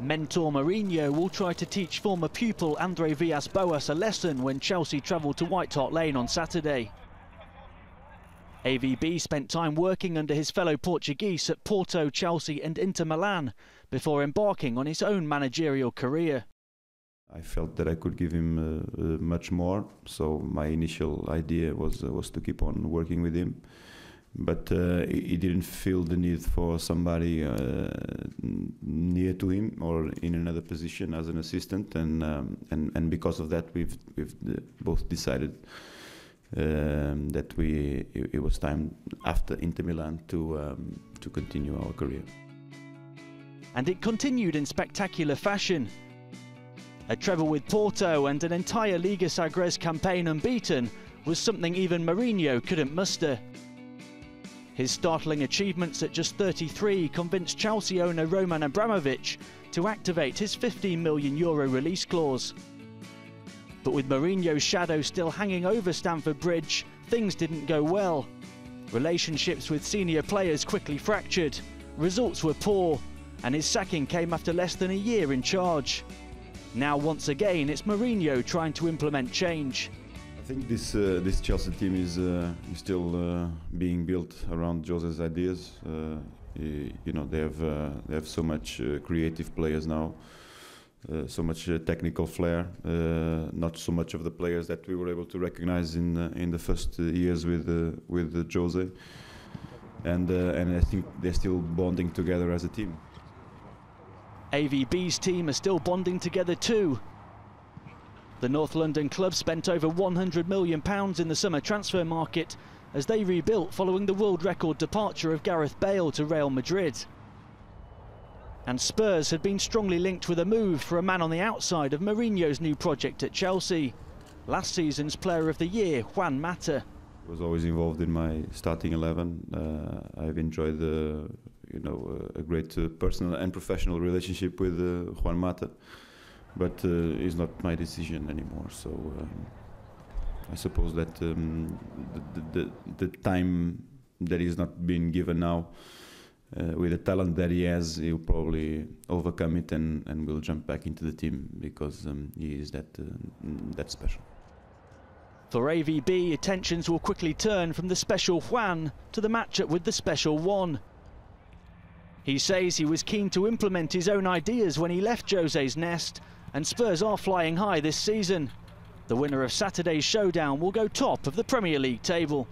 Mentor Mourinho will try to teach former pupil Andre Villas-Boas a lesson when Chelsea travelled to White Hart Lane on Saturday. AVB spent time working under his fellow Portuguese at Porto, Chelsea and Inter Milan before embarking on his own managerial career. I felt that I could give him much more, so my initial idea was to keep on working with him. But he didn't feel the need for somebody near to him or in another position as an assistant, and because of that, we've both decided that it was time after Inter Milan to continue our career. And it continued in spectacular fashion. A treble with Porto and an entire Liga Sagres campaign unbeaten was something even Mourinho couldn't muster. His startling achievements at just 33 convinced Chelsea owner Roman Abramovich to activate his €15 million release clause. But with Mourinho's shadow still hanging over Stamford Bridge, things didn't go well. Relationships with senior players quickly fractured, results were poor, and his sacking came after less than a year in charge. Now once again it's Mourinho trying to implement change. I think this Chelsea team is still being built around Jose's ideas. You know, they have so much creative players now, so much technical flair. Not so much of the players that we were able to recognize in the first years with Jose, and I think they're still bonding together as a team. AVB's team are still bonding together too. The North London club spent over £100 million in the summer transfer market as they rebuilt following the world record departure of Gareth Bale to Real Madrid. And Spurs had been strongly linked with a move for a man on the outside of Mourinho's new project at Chelsea. Last season's Player of the Year, Juan Mata. I was always involved in my starting 11. I've enjoyed a great personal and professional relationship with Juan Mata. But it's not my decision anymore. So I suppose that the time that is not being given now, with the talent that he has, he'll probably overcome it and will jump back into the team because he is that special. For AVB, attentions will quickly turn from the special Juan to the matchup with the special Juan. He says he was keen to implement his own ideas when he left Jose's nest, and Spurs are flying high this season. The winner of Saturday's showdown will go top of the Premier League table.